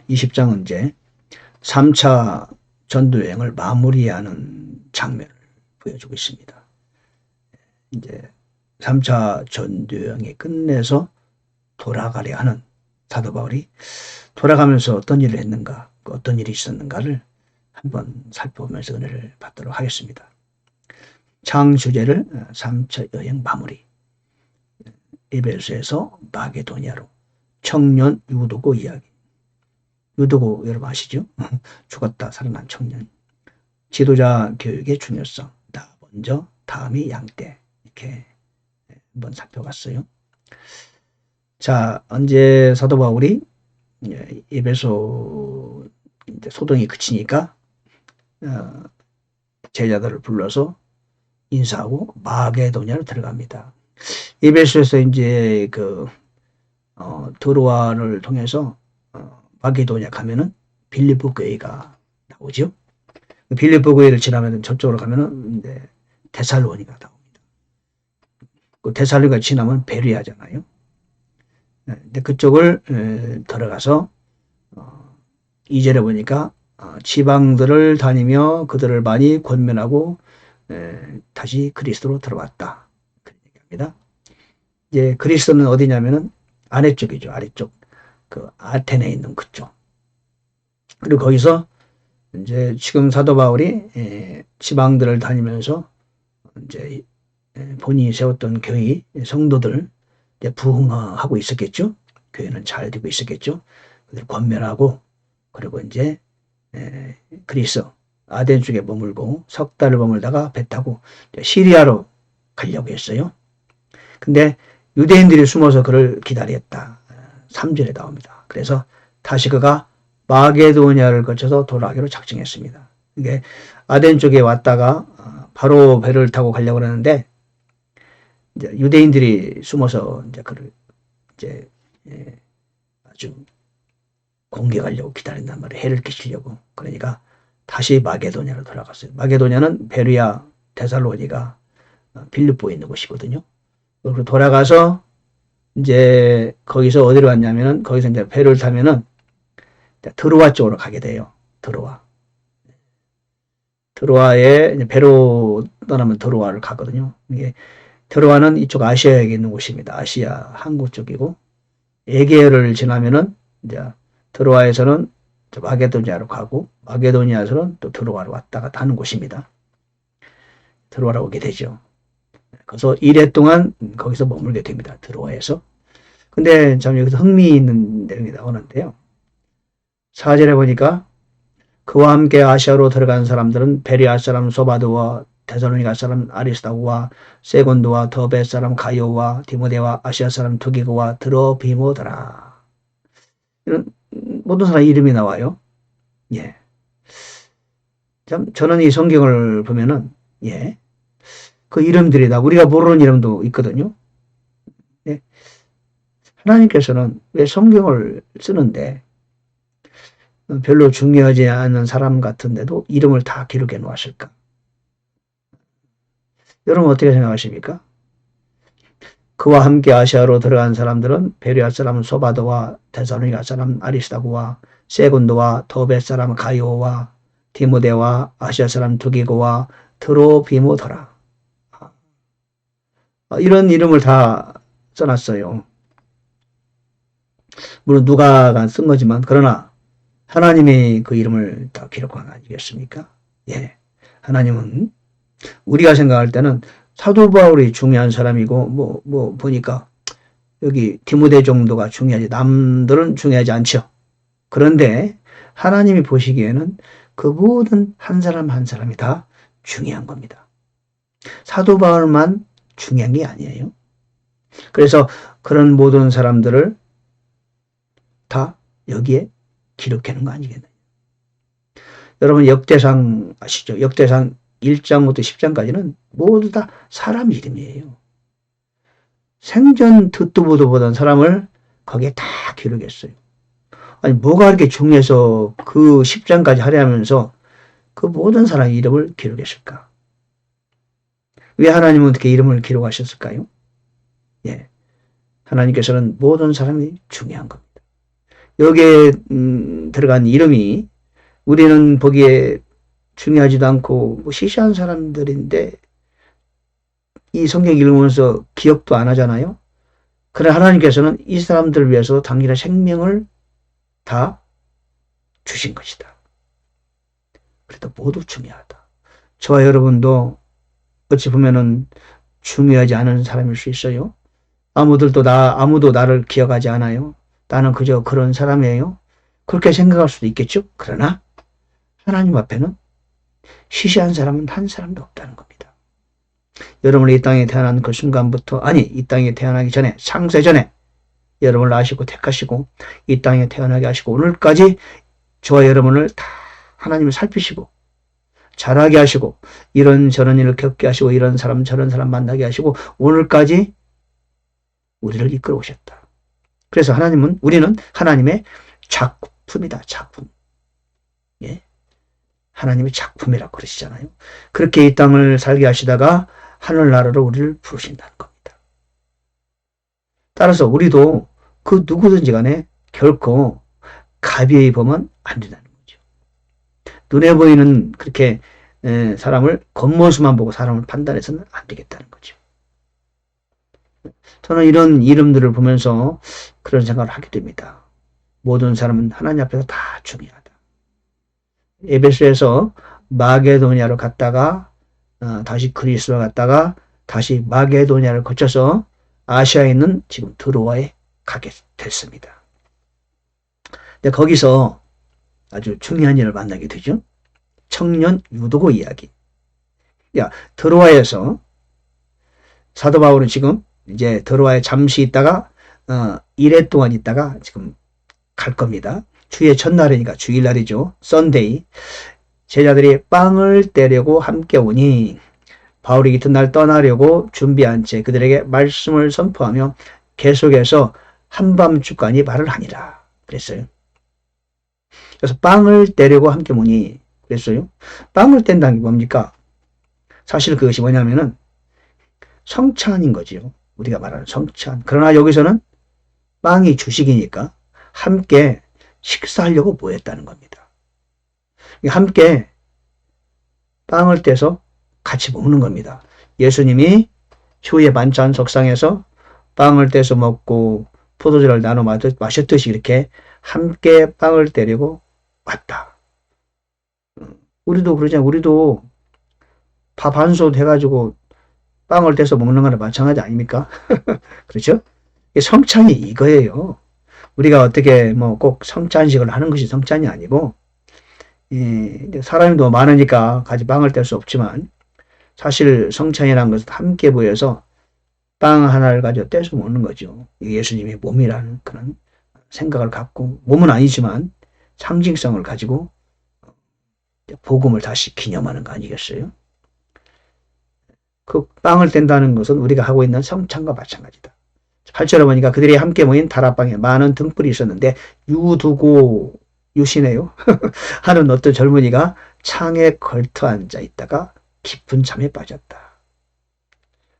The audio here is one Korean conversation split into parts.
20장은 이제 3차 전도여행을 마무리하는 장면을 보여주고 있습니다. 이제 3차 전도여행이 끝내서 돌아가려 하는 사도 바울이 돌아가면서 어떤 일을 했는가, 어떤 일이 있었는가를 한번 살펴보면서 은혜를 받도록 하겠습니다. 장 주제를 3차 여행 마무리, 에베소에서 마게도니아로 청년 유도고 이야기. 유도고 여러분 아시죠? 죽었다 살아난 청년. 지도자 교육의 중요성. 나 먼저, 다음이 양떼. 이렇게 한번 살펴봤어요. 자, 언제 사도 바울이 에베소 소동이 그치니까 제자들을 불러서 인사하고 마게도냐로 들어갑니다. 에베소에서 이제 드로아를 통해서 마게도냐 가면은 빌립보 교회가 나오죠. 빌립보 교회를 지나면 저쪽으로 가면은 이제 데살로니가 나옵니다. 그 데살로니가 지나면 베레아잖아요. 근데 그쪽을 들어가서 2절에 보니까 지방들을 다니며 그들을 많이 권면하고 다시 그리스도로 들어왔다. 그런 얘기합니다. 이제 그리스도는 어디냐면은 아래쪽이죠. 아래쪽. 그 아테네에 있는 그쪽. 그리고 거기서 이제 지금 사도 바울이 지방들을 다니면서 이제 본인이 세웠던 교회 성도들 부흥하고 있었겠죠. 교회는 잘 되고 있었겠죠. 그들 권면하고 그리고 이제 그리스 아덴 쪽에 머물고 석 달을 머물다가 배 타고 시리아로 가려고 했어요. 근데 유대인들이 숨어서 그를 기다렸다. 3절에 나옵니다. 그래서 다시 그가 마게도니아를 거쳐서 돌아가기로 작정했습니다. 이게 아덴 쪽에 왔다가 바로 배를 타고 가려고 하는데 이제 유대인들이 숨어서 이제 그를 이제 아주 공격하려고 기다린단 말이에요. 해를 끼치려고. 그러니까 다시 마게도냐로 돌아갔어요. 마게도냐는 베르야, 데살로니가 빌립보에 있는 곳이거든요. 그리고 돌아가서 이제 거기서 어디로 갔냐면은 거기서 이제 배를 타면은 드로아 쪽으로 가게 돼요. 드로아에 배로 떠나면 드로아를 가거든요. 이게 드로아는 이쪽 아시아에 있는 곳입니다. 아시아 항구 쪽이고 에게어를 지나면은 이제 드로아에서는 마게도니아로 가고 마게도니아에서는 또 드로아로 왔다 갔다 하는 곳입니다. 드로아로 오게 되죠. 그래서 1회 동안 거기서 머물게 됩니다. 드로아에서. 근데 참 여기서 흥미있는 내용이 나오는데요. 4절에 보니까 그와 함께 아시아로 들어간 사람들은 베리아 사람 소바드와 데살로니가 사람 아리스다고와 세곤도와 더베 사람 가이오와 디모데와 아시아 사람 투기고와 드로비모더라. 이런 모든 사람 이름이 나와요. 예. 참 저는 이 성경을 보면은 그 이름들이 다 우리가 모르는 이름도 있거든요. 예. 하나님께서는 왜 성경을 쓰는데 별로 중요하지 않은 사람 같은데도 이름을 다 기록해 놓았을까? 여러분 어떻게 생각하십니까? 그와 함께 아시아로 들어간 사람들은 베레아 사람 소바도와 데살로니가 사람 아리스다고와 세군도와 더베 사람 가이오와 디모데와 아시아 사람 투기고와 드로비모더라. 이런 이름을 다 써놨어요. 물론 누가가 쓴 거지만 그러나 하나님이 그 이름을 다 기록한 거 아니겠습니까? 예. 하나님은 우리가 생각할 때는 사도 바울이 중요한 사람이고 보니까 여기 디모데 정도가 중요하지 남들은 중요하지 않죠. 그런데 하나님이 보시기에는 그 모든 한 사람 한 사람이 다 중요한 겁니다. 사도 바울만 중요한 게 아니에요. 그래서 그런 모든 사람들을 다 여기에 기록해 놓은 거 아니겠나요? 여러분 역대상 아시죠? 역대상 1장부터 10장까지는 모두 다 사람 이름이에요. 생전 듣도 보도 보던 사람을 거기에 다 기록했어요. 아니 뭐가 그렇게 중요해서 그 10장까지 하려면서 그 모든 사람 이름을 기록했을까? 왜 하나님은 어떻게 이름을 기록하셨을까요? 예, 하나님께서는 모든 사람이 중요한 겁니다. 여기에 들어간 이름이 우리는 보기에 중요하지도 않고 뭐 시시한 사람들인데 이 성경 읽으면서 기억도 안 하잖아요. 그러나 하나님께서는 이 사람들을 위해서 당신의 생명을 다 주신 것이다. 그래도 모두 중요하다. 저와 여러분도 어찌 보면은 중요하지 않은 사람일 수 있어요. 아무도 나를 기억하지 않아요. 나는 그저 그런 사람이에요. 그렇게 생각할 수도 있겠죠. 그러나 하나님 앞에는 시시한 사람은 한 사람도 없다는 겁니다. 여러분이 이 땅에 태어난 그 순간부터, 아니 이 땅에 태어나기 전에, 창세 전에 여러분을 아시고 택하시고 이 땅에 태어나게 하시고 오늘까지 저와 여러분을 다 하나님을 살피시고 자라게 하시고 이런저런 일을 겪게 하시고 이런 사람 저런 사람 만나게 하시고 오늘까지 우리를 이끌어 오셨다. 그래서 우리는 하나님의 작품이다. 작품. 예. 하나님의 작품이라고 그러시잖아요. 그렇게 이 땅을 살게 하시다가 하늘나라로 우리를 부르신다는 겁니다. 따라서 우리도 그 누구든지 간에 결코 가벼이 보면 안 된다는 거죠. 눈에 보이는 그렇게 사람을 겉모습만 보고 사람을 판단해서는 안 되겠다는 거죠. 저는 이런 이름들을 보면서 그런 생각을 하게 됩니다. 모든 사람은 하나님 앞에서 다 중요하다. 에베소에서 마게도니아로 갔다가 다시 그리스로 갔다가 다시 마게도니아를 거쳐서 아시아에 있는 지금 드로아에 가게 됐습니다. 근데 거기서 아주 중요한 일을 만나게 되죠. 청년 유도고 이야기. 드로아에서 사도 바울은 지금 이제 드로아에 잠시 있다가 1회 동안 있다가 지금 갈 겁니다. 주의 첫날이니까 주일날이죠. 썬데이. 제자들이 빵을 떼려고 함께 오니 바울이 이튿날 떠나려고 준비한 채 그들에게 말씀을 선포하며 계속해서 한밤중까지 말을 하니라 그랬어요. 그래서 빵을 떼려고 함께 오니 그랬어요. 빵을 뗀다는 게 뭡니까? 사실 그것이 뭐냐면은 성찬인 거지요. 우리가 말하는 성찬. 그러나 여기서는 빵이 주식이니까 함께 식사하려고 모였다는 겁니다. 함께 빵을 떼서 같이 먹는 겁니다. 예수님이 휴의 반찬 석상에서 빵을 떼서 먹고 포도주를 나눠 마셨듯이 이렇게 함께 빵을 떼려고 왔다. 우리도 그러잖아요. 우리도 밥 한 솥 해가지고 빵을 떼서 먹는 거나 마찬가지 아닙니까? 그렇죠? 성찬이 이거예요. 우리가 어떻게 뭐 꼭 성찬식을 하는 것이 성찬이 아니고 사람이 너무 많으니까 같이 빵을 뗄 수 없지만 사실 성찬이라는 것은 함께 모여서 빵 하나를 가지고 떼서 먹는 거죠. 예수님의 몸이라는 그런 생각을 갖고 몸은 아니지만 상징성을 가지고 복음을 다시 기념하는 거 아니겠어요? 그 빵을 뗀다는 것은 우리가 하고 있는 성찬과 마찬가지다. 8절에 보니까 그들이 함께 모인 다락방에 많은 등불이 있었는데 유시네요. 하는 어떤 젊은이가 창에 걸터 앉아 있다가 깊은 잠에 빠졌다.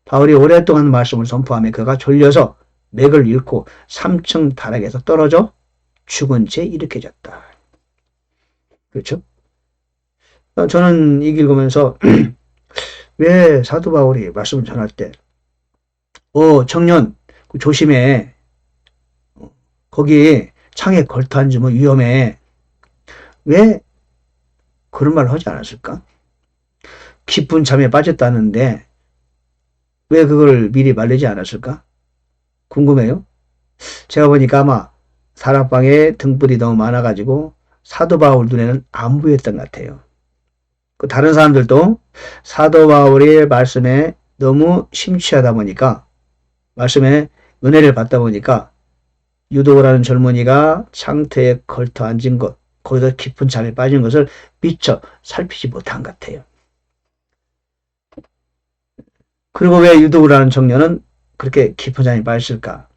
바울이 오랫동안 말씀을 선포하며 그가 졸려서 맥을 잃고 3층 다락에서 떨어져 죽은 채 일으켜졌다. 그렇죠? 저는 이 길 보면서 왜 사도 바울이 말씀을 전할 때 청년 조심해. 거기 창에 걸터 앉으면 위험해. 왜 그런 말을 하지 않았을까? 깊은 잠에 빠졌다는데 왜 그걸 미리 말리지 않았을까? 궁금해요. 제가 보니까 아마 다락방에 등불이 너무 많아가지고 사도 바울 눈에는 안 보였던 것 같아요. 다른 사람들도 사도 바울의 말씀에 너무 심취하다 보니까 말씀에 은혜를 받다 보니까 유도라는 젊은이가 창틀에 걸터 앉은 것, 거기서 깊은 잠에 빠진 것을 미처 살피지 못한 것 같아요. 그리고 왜 유도라는 청년은 그렇게 깊은 잠에 빠졌을까?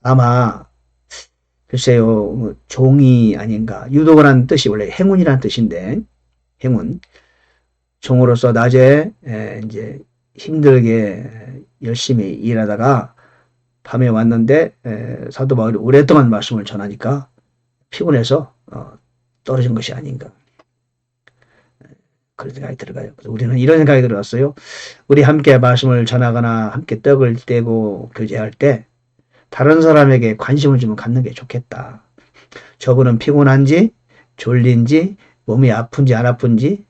아마 글쎄요, 종이 아닌가. 유도라는 뜻이 원래 행운이라는 뜻인데 행운. 종으로서 낮에 이제 힘들게 열심히 일하다가 밤에 왔는데 사도 바울이 오랫동안 말씀을 전하니까 피곤해서 떨어진 것이 아닌가. 그런 생각이 들어가요. 그래서 우리는 이런 생각이 들었어요. 우리 함께 말씀을 전하거나 함께 떡을 떼고 교제할 때 다른 사람에게 관심을 좀 갖는 게 좋겠다. 저분은 피곤한지 졸린지 몸이 아픈지 안 아픈지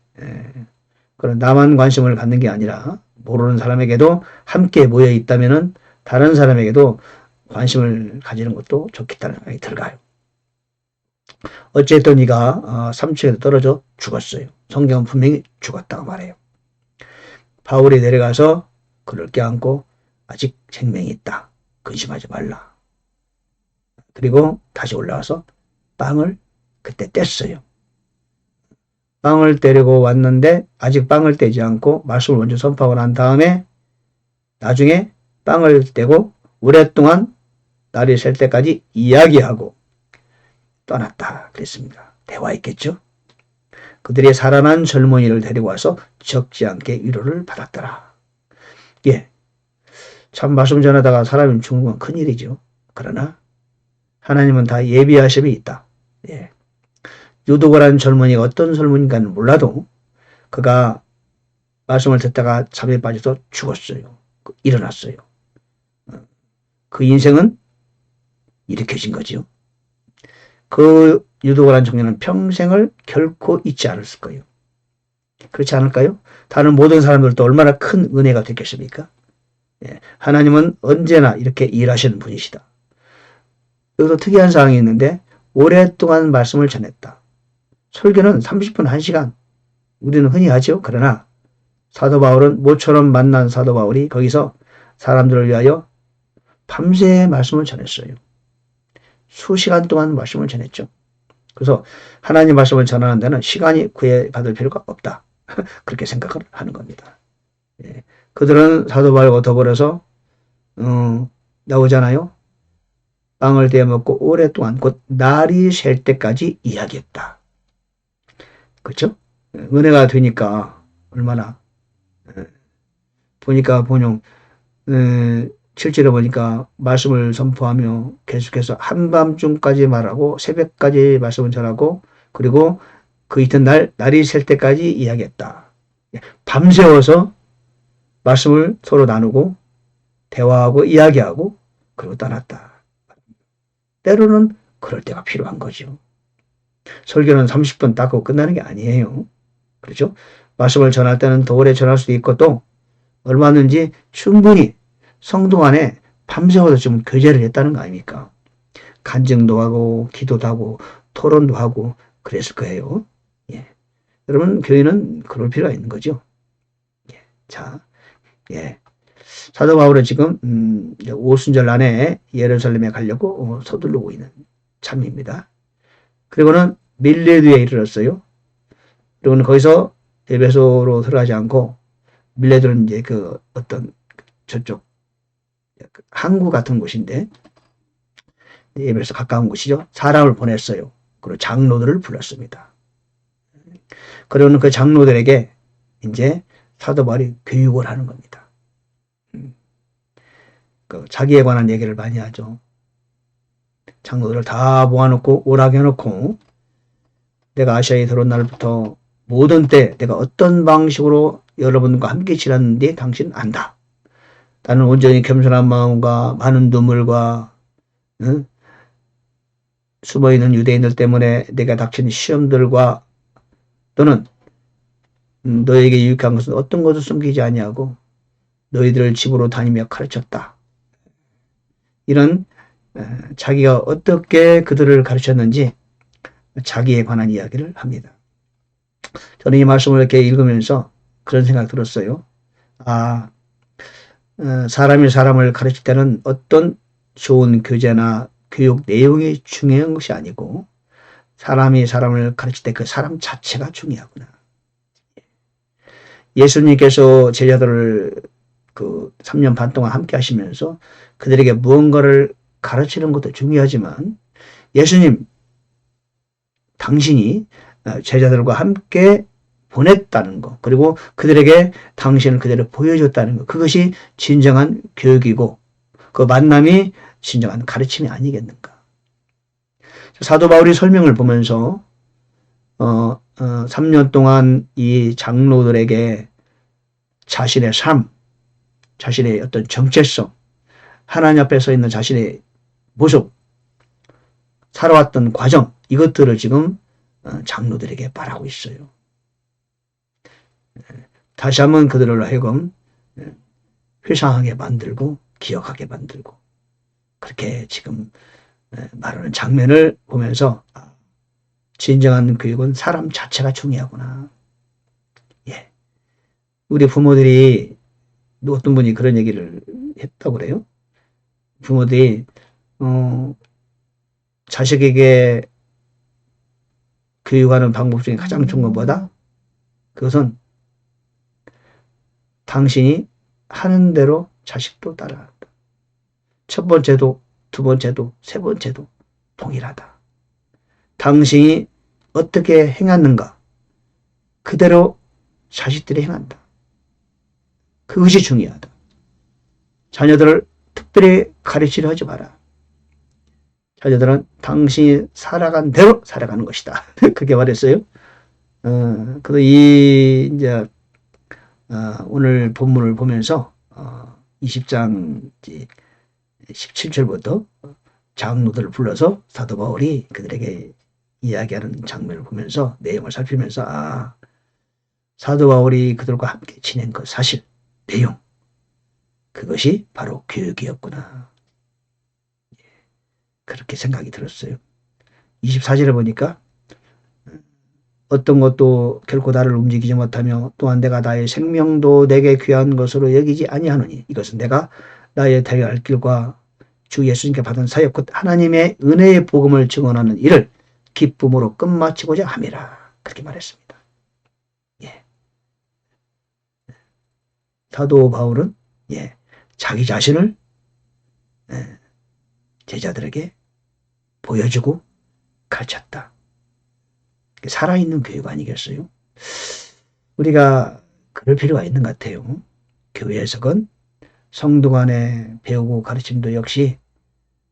그런 나만 관심을 갖는 게 아니라 모르는 사람에게도 함께 모여 있다면은 다른 사람에게도 관심을 가지는 것도 좋겠다는 생각이 들어가요. 어쨌든 이가 삼층에서 떨어져 죽었어요. 성경은 분명히 죽었다고 말해요. 바울이 내려가서 그를 껴안고 아직 생명이 있다. 근심하지 말라. 그리고 다시 올라와서 빵을 그때 뗐어요. 빵을 떼려고 왔는데 아직 빵을 떼지 않고 말씀을 먼저 선포하고 난 다음에 나중에 빵을 떼고 오랫동안 날이 셀 때까지 이야기하고 떠났다 그랬습니다. 대화했겠죠. 그들이 살아난 젊은이를 데리고 와서 적지 않게 위로를 받았더라. 예, 참 말씀 전하다가 사람이 죽는 건 큰일이죠. 그러나 하나님은 다 예비하심이 있다. 예. 유도고라는 젊은이가 어떤 젊은이인가는 몰라도 그가 말씀을 듣다가 잠에 빠져서 죽었어요. 일어났어요. 그 인생은 일으켜진 거죠. 그 유도고라는 청년은 평생을 결코 잊지 않았을 거예요. 그렇지 않을까요? 다른 모든 사람들도 얼마나 큰 은혜가 됐겠습니까? 예. 하나님은 언제나 이렇게 일하시는 분이시다. 여기서 특이한 사항이 있는데 오랫동안 말씀을 전했다. 설교는 30분 1시간 우리는 흔히 하죠. 그러나 사도 바울은 모처럼 만난 사도 바울이 거기서 사람들을 위하여 밤새 말씀을 전했어요. 수시간 동안 말씀을 전했죠. 그래서 하나님 말씀을 전하는 데는 시간이 구애받을 필요가 없다. 그렇게 생각을 하는 겁니다. 예. 그들은 사도 바울과 더불어서 나오잖아요. 빵을 떼어 먹고 오랫동안 곧 날이 셀 때까지 이야기했다. 그렇죠? 은혜가 되니까 얼마나 보니까 본용 실제로 보니까 말씀을 선포하며 계속해서 한밤중까지 말하고 새벽까지 말씀을 전하고 그리고 그 이튿날 날이 셀 때까지 이야기했다. 밤새워서 말씀을 서로 나누고 대화하고 이야기하고 그리고 떠났다. 때로는 그럴 때가 필요한 거죠. 설교는 30분 닦고 끝나는 게 아니에요. 그렇죠? 말씀을 전할 때는 더 오래 전할 수도 있고 또 얼마든지 충분히 성도 안에 밤새워서 좀 교제를 했다는 거 아닙니까? 간증도 하고 기도도 하고 토론도 하고 그랬을 거예요. 예. 여러분 교회는 그럴 필요가 있는 거죠. 예. 자, 예. 사도 바울은 지금 오순절 안에 예루살렘에 가려고 서두르고 있는 참입니다. 그리고는 밀레드에 이르렀어요. 그리고는 거기서 에베소로 들어가지 않고 밀레드는 이제 그 어떤 저쪽 항구 같은 곳인데 에베소 가까운 곳이죠. 사람을 보냈어요. 그리고 장로들을 불렀습니다. 그리고는 그 장로들에게 이제 사도 바울이 교육을 하는 겁니다. 자기에 관한 얘기를 많이 하죠. 장로들을 다 모아놓고 오라게 해놓고 내가 아시아에 들어온 날부터 모든 때 내가 어떤 방식으로 여러분과 함께 지냈는지 당신 안다. 나는 온전히 겸손한 마음과 많은 눈물과 숨어있는 유대인들 때문에 내가 닥친 시험들과 또는 너에게 유익한 것은 어떤 것을 숨기지 아니하고 너희들을 집으로 다니며 가르쳤다. 이런 자기가 어떻게 그들을 가르쳤는지 자기에 관한 이야기를 합니다. 저는 이 말씀을 이렇게 읽으면서 그런 생각 들었어요. 사람이 사람을 가르칠 때는 어떤 좋은 교제나 교육 내용이 중요한 것이 아니고 사람이 사람을 가르칠 때 그 사람 자체가 중요하구나. 예수님께서 제자들을 그 3년 반 동안 함께 하시면서 그들에게 무언가를 가르치는 것도 중요하지만 예수님 당신이 제자들과 함께 보냈다는 것 그리고 그들에게 당신을 그대로 보여줬다는 것 그것이 진정한 교육이고 그 만남이 진정한 가르침이 아니겠는가. 사도 바울이 설명을 보면서 3년 동안 이 장로들에게 자신의 삶, 자신의 어떤 정체성, 하나님 앞에 서 있는 자신의 모습, 살아왔던 과정, 이것들을 지금 장로들에게 말하고 있어요. 다시 한번 그들을 하여금 회상하게 만들고 기억하게 만들고 그렇게 지금 말하는 장면을 보면서 진정한 교육은 사람 자체가 중요하구나. 예. 우리 부모들이 어떤 분이 그런 얘기를 했다고 그래요. 부모들이 자식에게 교육하는 방법 중에 가장 좋은 것보다 그것은 당신이 하는 대로 자식도 따라한다. 첫 번째도, 두 번째도, 세 번째도 동일하다. 당신이 어떻게 행하는가 그대로 자식들이 행한다. 그것이 중요하다. 자녀들을 특별히 가르치려 하지 마라. 자녀들은 당신이 살아간 대로 살아가는 것이다. 그렇게 말했어요. 그래서 이제 오늘 본문을 보면서 20장 17절부터 장로들을 불러서 사도 바울이 그들에게 이야기하는 장면을 보면서 내용을 살피면서 사도 바울이 그들과 함께 지낸 그 사실, 내용 그것이 바로 교육이었구나. 그렇게 생각이 들었어요. 24절에 보니까 어떤 것도 결코 나를 움직이지 못하며 또한 내가 나의 생명도 내게 귀한 것으로 여기지 아니하노니 이것은 내가 나의 달려갈 길과 주 예수님께 받은 사역 곧 하나님의 은혜의 복음을 증언하는 일을 기쁨으로 끝마치고자 함이라. 그렇게 말했습니다. 예. 사도 바울은 자기 자신을 제자들에게 보여주고 가르쳤다. 살아있는 교육 아니겠어요? 우리가 그럴 필요가 있는 것 같아요. 교회에서건 성도 간의 배우고 가르침도 역시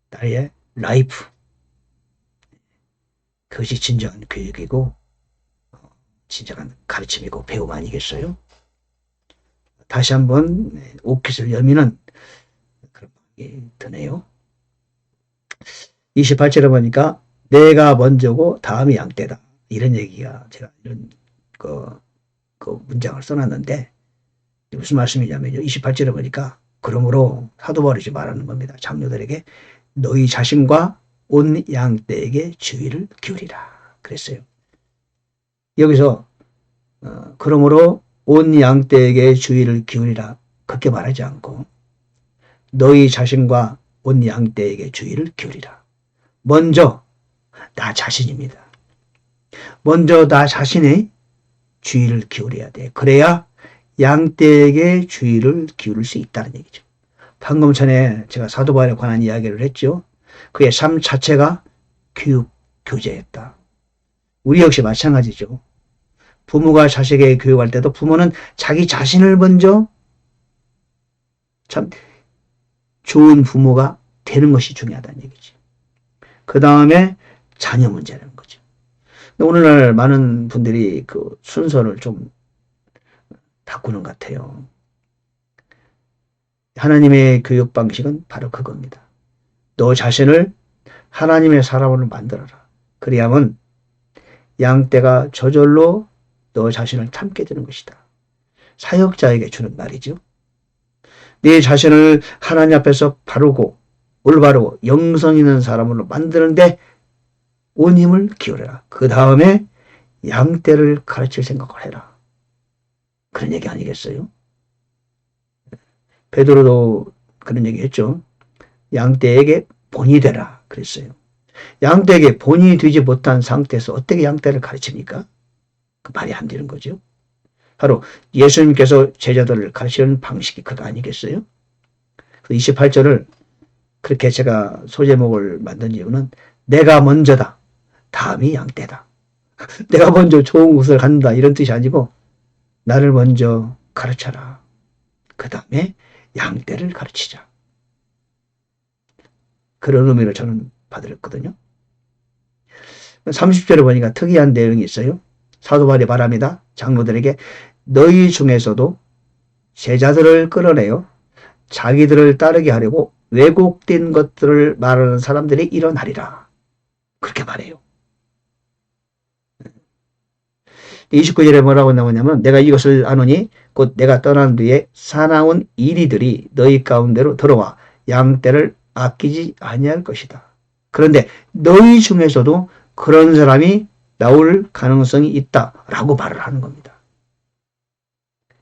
나의 라이프, 그것이 진정한 교육이고 진정한 가르침이고 배움 아니겠어요? 다시 한번 옷깃을 여미는 그런 생각이 드네요. 28절에 보니까 내가 먼저고 다음이 양떼다. 이런 얘기가 제가 이런 그 문장을 써놨는데 무슨 말씀이냐면요. 28절에 보니까 그러므로 사도 바울이 말하는 겁니다. 장로들에게 너희 자신과 온 양떼에게 주의를 기울이라 그랬어요. 여기서 그러므로 온 양떼에게 주의를 기울이라 그렇게 말하지 않고 너희 자신과 온 양떼에게 주의를 기울이라. 먼저 나 자신입니다. 먼저 나 자신의 주의를 기울여야 돼. 그래야 양떼에게 주의를 기울일 수 있다는 얘기죠. 방금 전에 제가 사도 바울에 관한 이야기를 했죠. 그의 삶 자체가 교육, 교제였다. 우리 역시 마찬가지죠. 부모가 자식에게 교육할 때도 부모는 자기 자신을 먼저 참 좋은 부모가 되는 것이 중요하다는 얘기죠. 그 다음에 자녀 문제라는 거죠. 오늘날 많은 분들이 그 순서를 좀 바꾸는 것 같아요. 하나님의 교육 방식은 바로 그겁니다. 너 자신을 하나님의 사람으로 만들어라. 그래야만 양떼가 저절로 너 자신을 참게 되는 것이다. 사역자에게 주는 말이죠. 네 자신을 하나님 앞에서 바르고 올바르고 영성 있는 사람으로 만드는데 온 힘을 기울여라. 그 다음에 양떼를 가르칠 생각을 해라. 그런 얘기 아니겠어요? 베드로도 그런 얘기 했죠. 양떼에게 본이 되라 그랬어요. 양떼에게 본이 되지 못한 상태에서 어떻게 양떼를 가르칩니까? 그 말이 안 되는 거죠. 바로 예수님께서 제자들을 가르치는 방식이 그거 아니겠어요? 28절을 그렇게 제가 소제목을 만든 이유는 내가 먼저다. 다음이 양떼다. 내가 먼저 좋은 곳을 간다 이런 뜻이 아니고 나를 먼저 가르쳐라. 그 다음에 양떼를 가르치자. 그런 의미를 저는 받았거든요. 30절에 보니까 특이한 내용이 있어요. 사도 바울이 말합니다. 장로들에게 너희 중에서도 제자들을 끌어내요. 자기들을 따르게 하려고 왜곡된 것들을 말하는 사람들이 일어나리라. 그렇게 말해요. 29절에 뭐라고 나오냐면 내가 이것을 아노니 곧 내가 떠난 뒤에 사나운 이리들이 너희 가운데로 들어와 양떼를 아끼지 아니할 것이다. 그런데 너희 중에서도 그런 사람이 나올 가능성이 있다라고 말을 하는 겁니다.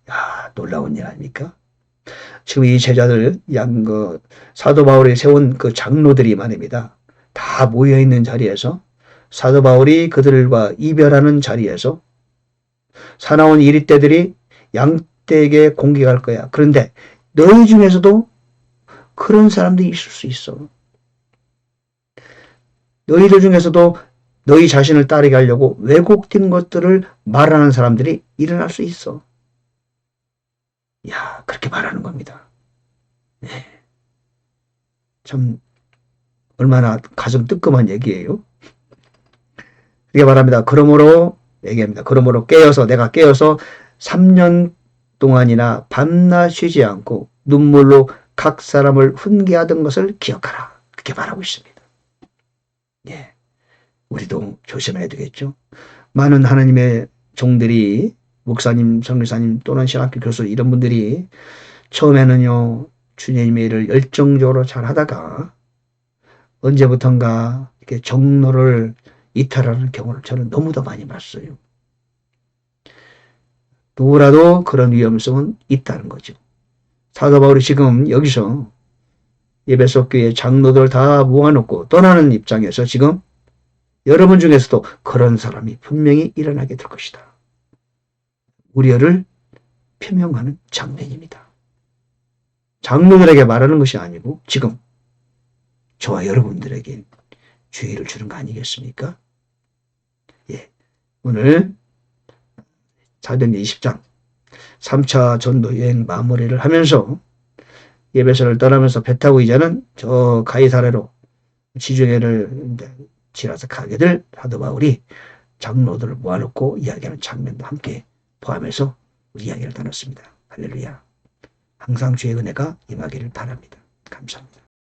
야, 놀라운 일 아닙니까? 지금 이 제자들, 사도 바울이 세운 그 장로들이 말입니다. 다 모여있는 자리에서 사도 바울이 그들과 이별하는 자리에서 사나운 이리떼들이 양떼에게 공격할 거야. 그런데 너희 중에서도 그런 사람들이 있을 수 있어. 너희들 중에서도 너희 자신을 따르게 하려고 왜곡된 것들을 말하는 사람들이 일어날 수 있어. 야, 그렇게 말하는 겁니다. 네. 참 얼마나 가슴 뜨끔한 얘기예요. 그렇게 말합니다. 그러므로 얘기합니다. 그러므로 내가 깨어서 3년 동안이나 밤낮 쉬지 않고 눈물로 각 사람을 훈계하던 것을 기억하라. 그렇게 말하고 있습니다. 예, 우리도 조심해야 되겠죠. 많은 하나님의 종들이 목사님, 선교사님 또는 신학교 교수 이런 분들이 처음에는요 주님의 일을 열정적으로 잘 하다가 언제부턴가 이렇게 정로를 이탈하는 경우를 저는 너무도 많이 봤어요. 누구라도 그런 위험성은 있다는 거죠. 사도 바울이 지금 여기서 에베소 교회 장로들 다 모아놓고 떠나는 입장에서 지금 여러분 중에서도 그런 사람이 분명히 일어나게 될 것이다. 우려를 표명하는 장면입니다. 장로들에게 말하는 것이 아니고 지금 저와 여러분들에게 주의를 주는 거 아니겠습니까? 예, 오늘 사도행전 20장 3차 전도 여행 마무리를 하면서 에베소를 떠나면서 배 타고 이제는 저 가이사랴로 지중해를 지나서 가게 될 사도 바울이 장로들을 모아놓고 이야기하는 장면도 함께 포함해서 우리 이야기를 나눴습니다. 할렐루야. 항상 주의 은혜가 임하기를 바랍니다. 감사합니다.